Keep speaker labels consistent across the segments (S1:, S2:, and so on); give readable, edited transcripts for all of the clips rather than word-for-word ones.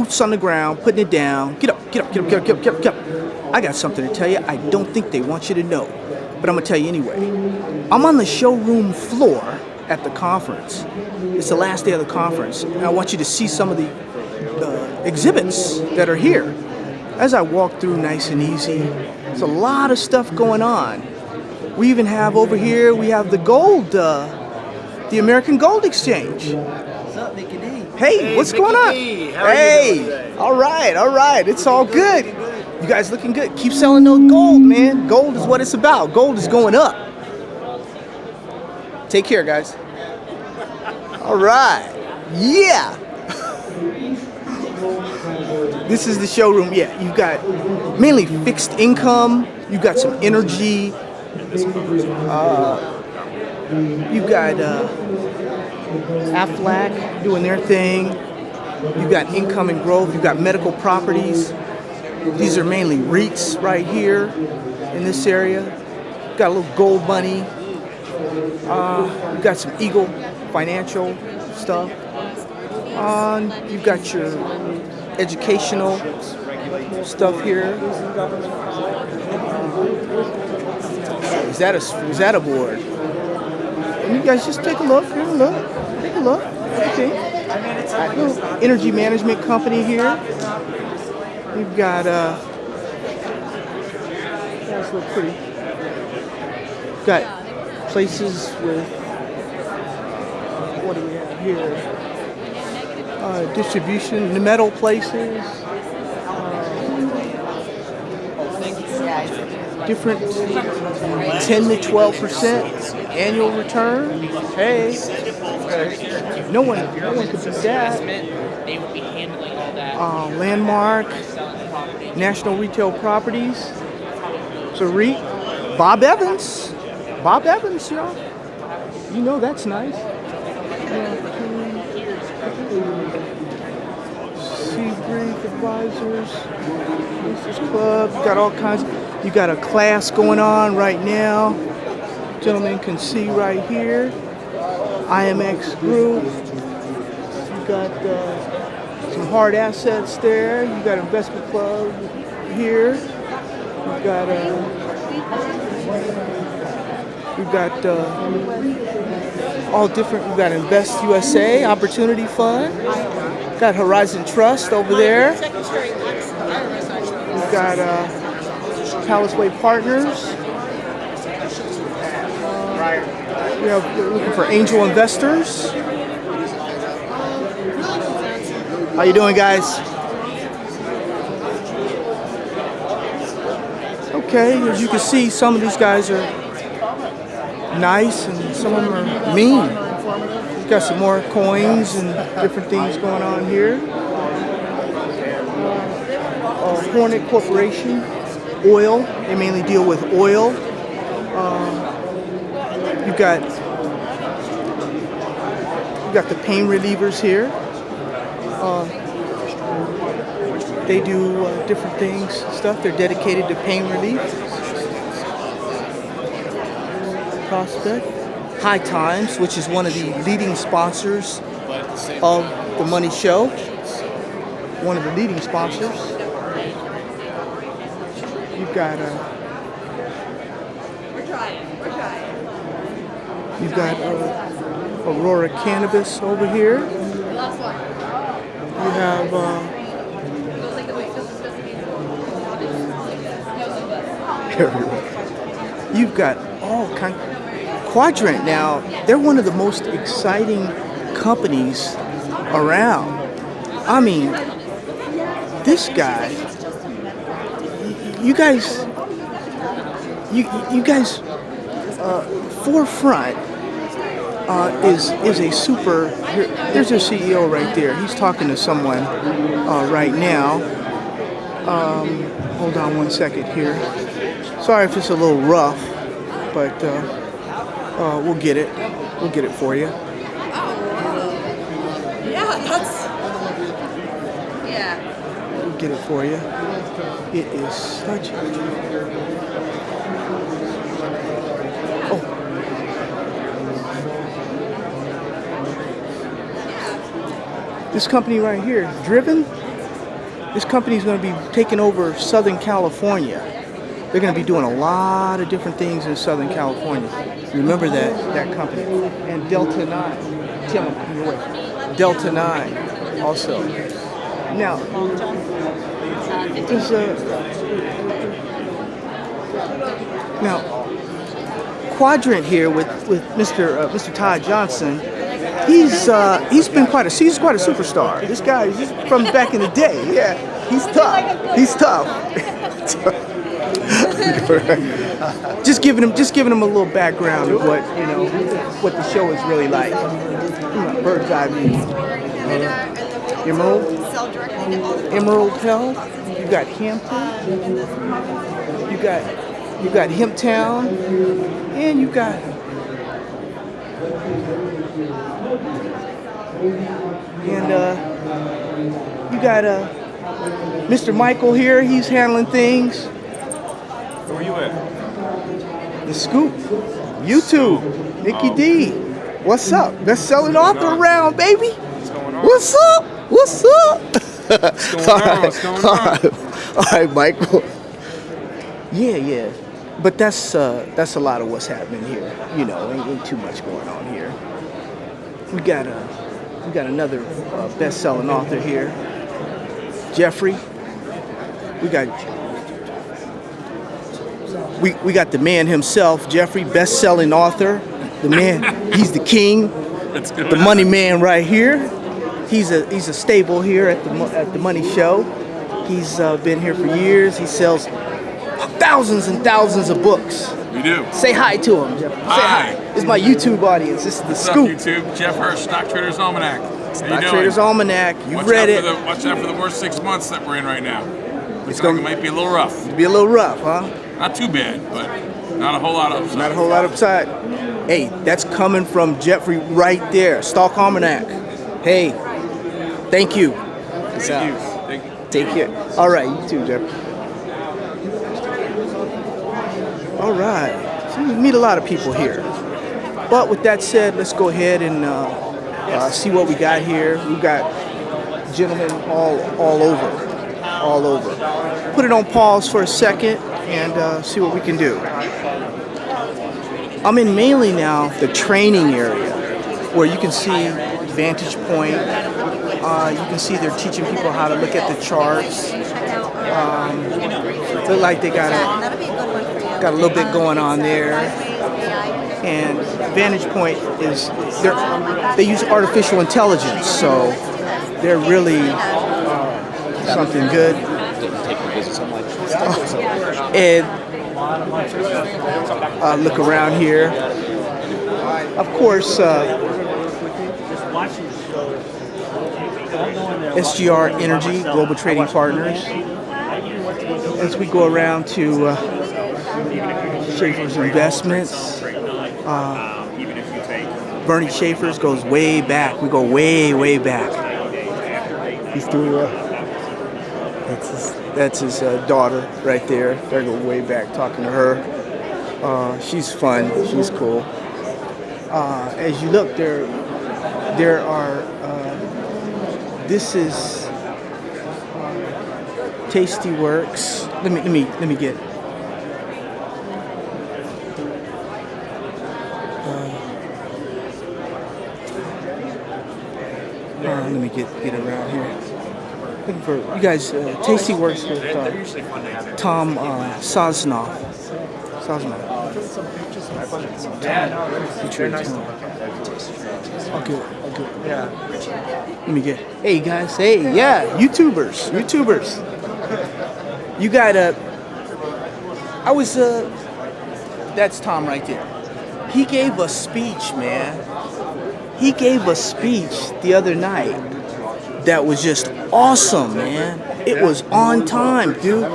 S1: boots on the ground, putting it down. Get up, get up, get up, get up, get up, get up, get up. I got something to tell you. I don't think they want you to know, but I'm gonna tell you anyway. I'm on the showroom floor at the conference. It's the last day of the conference, and I want you to see some of the exhibits that are here. As I walk through nice and easy, there's a lot of stuff going on. We even have over here, we have the gold, the American Gold Exchange.
S2: What's up, Mickey D?
S1: Hey, what's
S2: Mickey
S1: going on?
S2: D. How are you doing today?
S1: All right. It's all good. You guys looking good. Keep selling those gold, man. Gold is what it's about. Gold is going up. Take care, guys. All right. Yeah. This is the showroom. Yeah, you got mainly fixed income. You got some energy. You got Aflac doing their thing. You got income and growth. You got medical properties. These are mainly REITs right here in this area. You got a little gold money. You got some Eagle Financial stuff. You got your educational stuff here. Is that a board? And you guys just take a look. Here, take a look. Okay. Energy management company here. We've got guys look pretty. Got places with, what do we have here? Distribution, the metal places. Different 10 to 12% annual return. Hey, no one could beat that.
S3: They would be handling all that.
S1: Landmark, National Retail Properties. So REIT, Bob Evans, y'all. You know that's nice. Seabrief Advisors, Masters Club. Got all kinds. You got a class going on right now. Gentlemen can see right here. IMX Group. You got some hard assets there. You got Investment Club here. We've got all different. We've got Invest USA, Opportunity Fund. Got Horizon Trust over there. We've got Palace Way Partners. We're looking for angel investors. How you doing, guys? Okay, as you can see, some of these guys are nice and some of them are mean. We've got some more coins and different things going on here. Hornet Corporation, oil. They mainly deal with oil. You got the pain relievers here. They do different things, stuff. They're dedicated to pain relief. Prospect. High Times, which is one of the leading sponsors of the Money Show. One of the leading sponsors. You've got you've got Aurora Cannabis over here. You have you've got all kinds. Quadrant now, they're one of the most exciting companies around. I mean, this guy, you guys, Forefront is a super. There's their CEO right there. He's talking to someone right now. Hold on one second here. Sorry if it's a little rough, but we'll get it. We'll get it for you. We'll get it for you. It is such a. This company right here, Driven, This company is going to be taking over Southern California. They're going to be doing a lot of different things in Southern California. Remember that company. And Delta 9. Tim, I'm coming your way. Delta 9 also. Now, there's now Quadrant here with Mr. Todd Johnson. He's been quite a superstar. This guy is from back in the day. Yeah, he's tough. He's tough. just giving him a little background of what the show is really like. Bird's eye view. Emerald Hill. You got Hampton. You got Hemptown, and you got Mr. Michael here. He's handling things.
S4: Where you at?
S1: The Scoop, YouTube, Nikki D. What's up? Best-selling author around, baby.
S4: What's going on?
S1: What's up? What's up?
S4: What's going on? What's going on?
S1: All right, Michael. Yeah. But that's a lot of what's happening here. Ain't too much going on here. We got another best-selling author here, Jeffrey. We got the man himself, Jeffrey, best-selling author. The man, he's the king, the money man right here. He's a staple here at the Money Show. He's been here for years. He sells thousands and thousands of books.
S4: We do.
S1: Say hi to him, Jeff. Say hi. This is my YouTube audience. This is the
S4: What's
S1: Scoop.
S4: up, YouTube? Jeff Hirsch, Stock Traders Almanac.
S1: Stock Traders Almanac. You've read it.
S4: Watch out for the worst 6 months that we're in right now.
S1: It's
S4: It
S1: gonna
S4: might be a little rough.
S1: be a little rough, huh?
S4: Not too bad, but not a whole lot of upside.
S1: Not a whole lot upside. Hey, that's coming from Jeffrey right there. Stock Almanac. Hey, thank you.
S4: Thank you. Thank you.
S1: Take care. All right, you too, Jeff. All right. So you meet a lot of people here. But with that said, let's go ahead and see what we got here. We've got gentlemen all over. Put it on pause for a second and see what we can do. I'm in mainly now the training area where you can see Vantage Point. You can see they're teaching people how to look at the charts. Look like they got a little bit going on there. And Vantage Point is they use artificial intelligence, so they're really something good. And look around here. Of course, SGR Energy, Global Trading Partners. As we go around to Schaefer's Investments, Bernie Schaefer's goes way back. We go way back. He's through. That's his daughter right there. They go way back talking to her. She's fun. She's cool. As you look, there are. This is Tasty Works. Let me get. Let me get around here. Looking for you guys. Tasty Works with Tom Sosnoff. Okay. Yeah. Let me get. Hey guys. Hey, yeah. YouTubers. You got that's Tom right there. He gave a speech, man. He gave a speech the other night that was just awesome, man. It was on time, dude.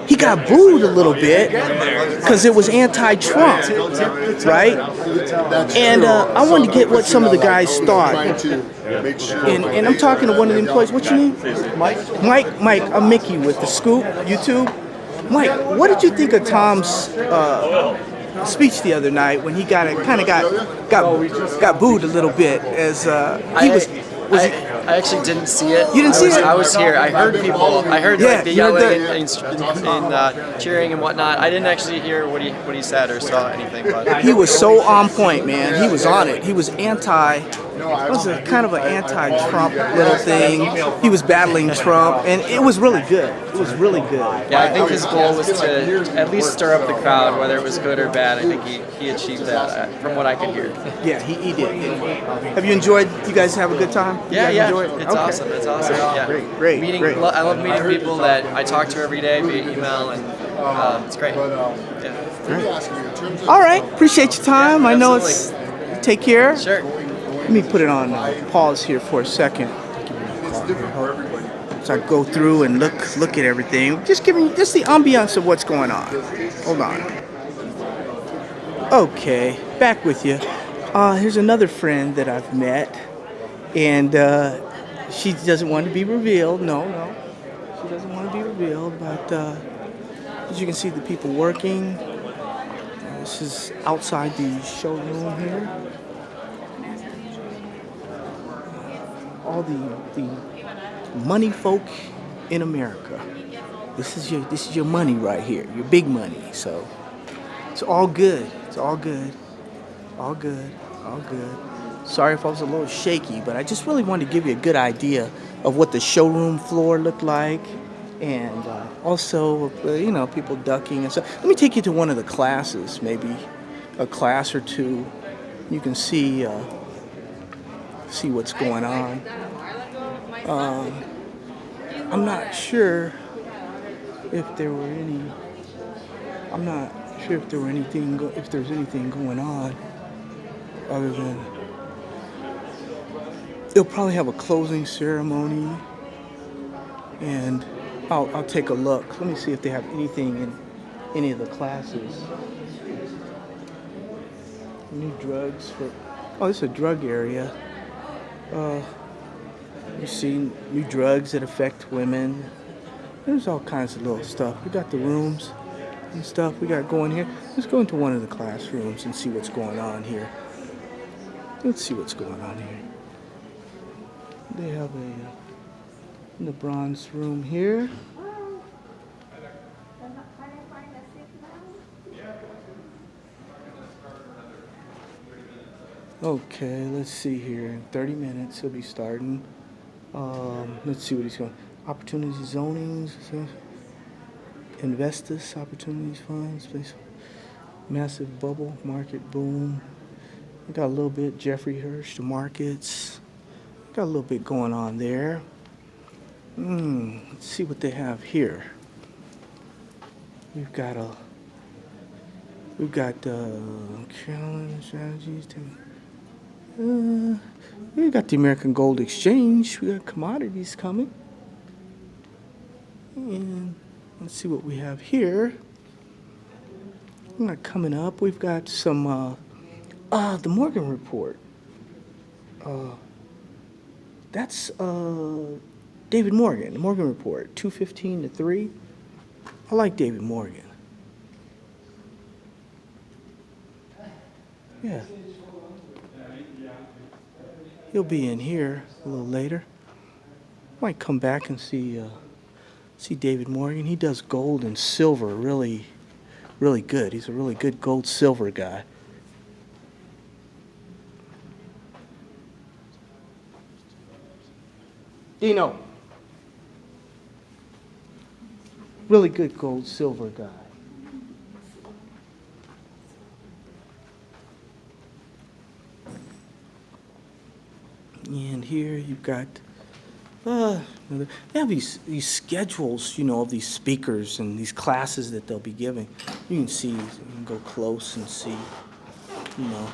S1: He got booed a little bit because it was anti-Trump, right? And I wanted to get what some of the guys thought. And I'm talking to one of the employees. What's your name? Mike. I'm Mickey with the Scoop, YouTube. Mike, what did you think of Tom's speech the other night when he got booed a little bit as
S5: I actually didn't see it.
S1: You didn't see it?
S5: I was here. I heard people. I heard
S1: Yeah,
S5: like the
S1: you heard
S5: yelling
S1: the-
S5: and cheering and whatnot. I didn't actually hear what he said or saw anything. But
S1: He was so on point, man. He was on it. He was it was a kind of an anti-Trump little thing. He was battling Trump, and it was really good. It was really good.
S5: yeah, I think his goal was to at least stir up the crowd, whether it was good or bad. I think he achieved that from what I could hear.
S1: Yeah, he did. Have you enjoyed? You guys have a good time? You
S5: Yeah,
S1: guys
S5: yeah,
S1: enjoy it?
S5: it's
S1: Okay.
S5: awesome. It's awesome. Yeah,
S1: Great,
S5: Meeting,
S1: great.
S5: I love meeting people that I talk to every day via email, and it's great. Yeah.
S1: All right, appreciate your time. I know it's. Take care.
S5: Sure.
S1: Let me put it on pause here for a second. So I go through and look at everything. Just giving you just the ambiance of what's going on. Hold on. Okay, back with you. Here's another friend that I've met, and she doesn't want to be revealed. No, she doesn't want to be revealed. But as you can see, the people working. This is outside the showroom here. All the money folk in America. This is your money right here, your big money. So it's all good. It's all good. All good. All good. Sorry if I was a little shaky, but I just really wanted to give you a good idea of what the showroom floor looked like, and also people ducking and stuff. Let me take you to one of the classes, maybe a class or two. You can see what's going on. I'm not sure if there were any. I'm not sure if there were anything. If there's anything going on, other than they'll probably have a closing ceremony, and I'll take a look. Let me see if they have anything in any of the classes. New drugs for. Oh, this is a drug area. You see new drugs that affect women. There's all kinds of little stuff. We got the rooms and stuff we got going here. Let's go into one of the classrooms and see what's going on here. Let's see what's going on here. They have in the bronze room here. Okay, let's see here. In 30 minutes, he'll be starting. Let's see what he's going. Opportunity zonings, investors, opportunities funds, massive bubble market boom. We got a little bit Jeffrey Hirsch, the markets. Got a little bit going on there. Let's see what they have here. We've got Carolyn strategies. We got the American Gold Exchange. We got commodities coming. And let's see what we have here. Coming up, we've got some, the Morgan Report. That's David Morgan, the Morgan Report, 2:15 to 3. I like David Morgan. Yeah. He'll be in here a little later. Might come back and see David Morgan. He does gold and silver really, really good. He's a really good gold silver guy. Dino. Really good gold silver guy. And here you've got, they have these schedules, of these speakers and these classes that they'll be giving. You can see, you can go close and see, you know.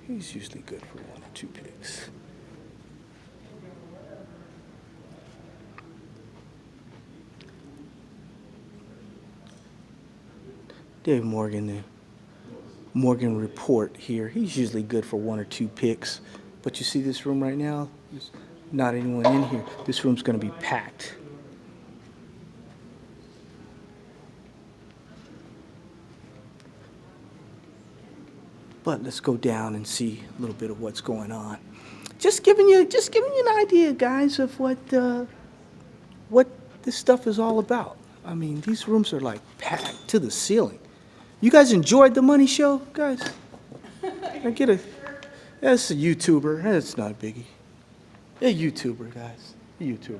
S1: He's usually good for 1 or 2 picks. Dave Morgan, the Morgan Report here. He's usually good for 1 or 2 picks. But you see this room right now? not anyone in here. This room's going to be packed. But let's go down and see a little bit of what's going on. Just giving you an idea, guys, of what this stuff is all about. I mean, these rooms are like packed to the ceiling. You guys enjoyed the money show, guys? That's a YouTuber. That's not a biggie. A YouTuber, guys. A YouTuber.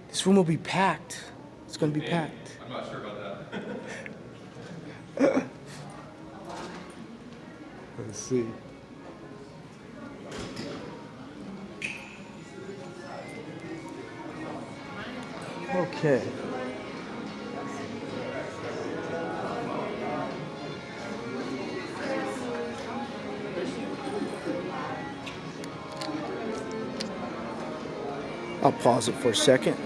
S1: This room will be packed. It's going to be packed.
S6: I'm not sure about that.
S1: Let's see. Okay. I'll pause it for a second.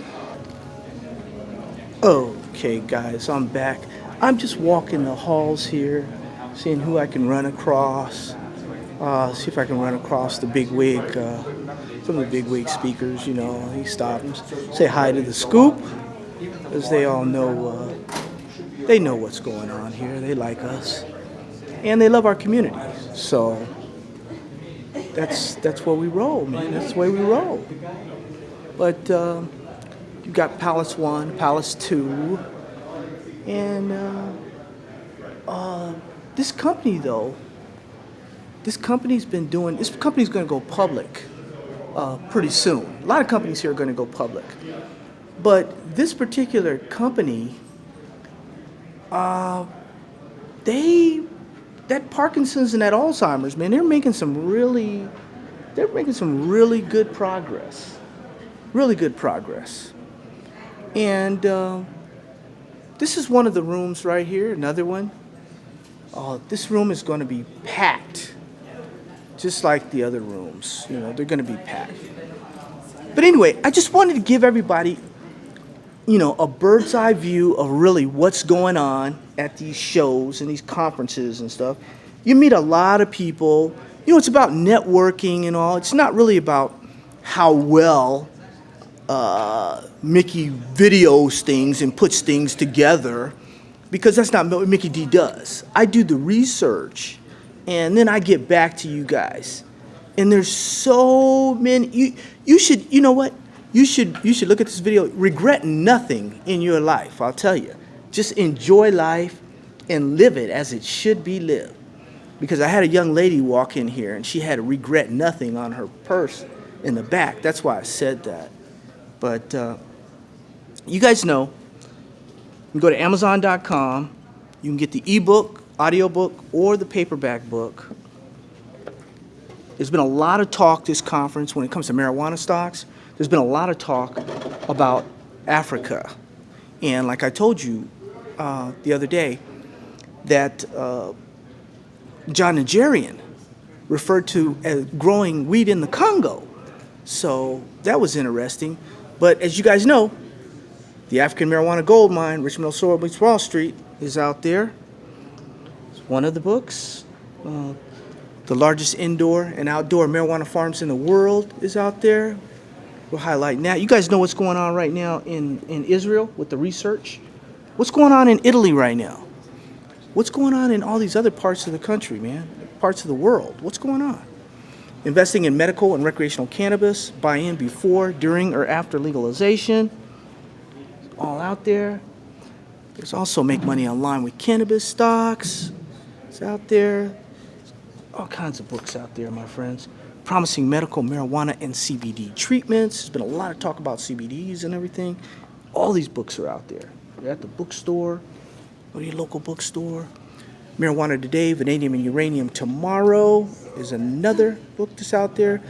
S1: Okay, guys, I'm back. I'm just walking the halls here, seeing who I can run across. See if I can run across the bigwig, some of the bigwig speakers. You know, he stopped and say hi to the Scoop, as they all know. They know what's going on here. They like us, and they love our community. So that's where we roll, man. That's the way we roll. But you've got Palace 1, Palace 2, and this company, though, this company's going to go public pretty soon. A lot of companies here are going to go public. But this particular company, that Parkinson's and that Alzheimer's, man, they're making some really good progress. Really good progress. And this is one of the rooms right here, another one. This room is going to be packed, just like the other rooms. You know, they're going to be packed. But anyway, I just wanted to give everybody, you know, a bird's eye view of really what's going on at these shows and these conferences and stuff. You meet a lot of people. You know, it's about networking and all. It's not really about how well Mickey videos things and puts things together, because that's not what Mickey D does. I do the research, and then I get back to you guys. And there's so many. You should, you know what? You should look at this video. Regret nothing in your life, I'll tell you. Just enjoy life and live it as it should be lived. Because I had a young lady walk in here, and she had a regret nothing on her purse in the back. That's why I said that. But you guys know, you can go to Amazon.com. You can get the ebook, audiobook, or the paperback book. There's been a lot of talk this conference when it comes to marijuana stocks. There's been a lot of talk about Africa. And like I told you the other day, that John Nigerian referred to as growing weed in the Congo. So that was interesting. But as you guys know, the African marijuana gold mine, Richmond El Soro meets Wall Street, is out there. It's one of the books. The largest indoor and outdoor marijuana farms in the world is out there. We'll highlight that. You guys know what's going on right now in Israel with the research? What's going on in Italy right now? What's going on in all these other parts of the country, man? Parts of the world. What's going on? Investing in medical and recreational cannabis, buy in before, during, or after legalization. It's all out there. There's also make money online with cannabis stocks. It's out there. All kinds of books out there, my friends. Promising medical marijuana and CBD treatments. There's been a lot of talk about CBDs and everything. All these books are out there. You're at the bookstore. Go to your local bookstore. Marijuana Today, Vanadium and Uranium Tomorrow is another book that's out there.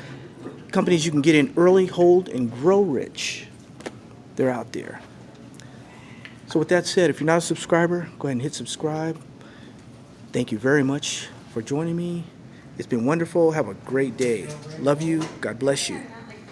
S1: Companies you can get in early, hold, and grow rich. They're out there. So with that said, if you're not a subscriber, go ahead and hit subscribe. Thank you very much for joining me. It's been wonderful. Have a great day. Love you. God bless you.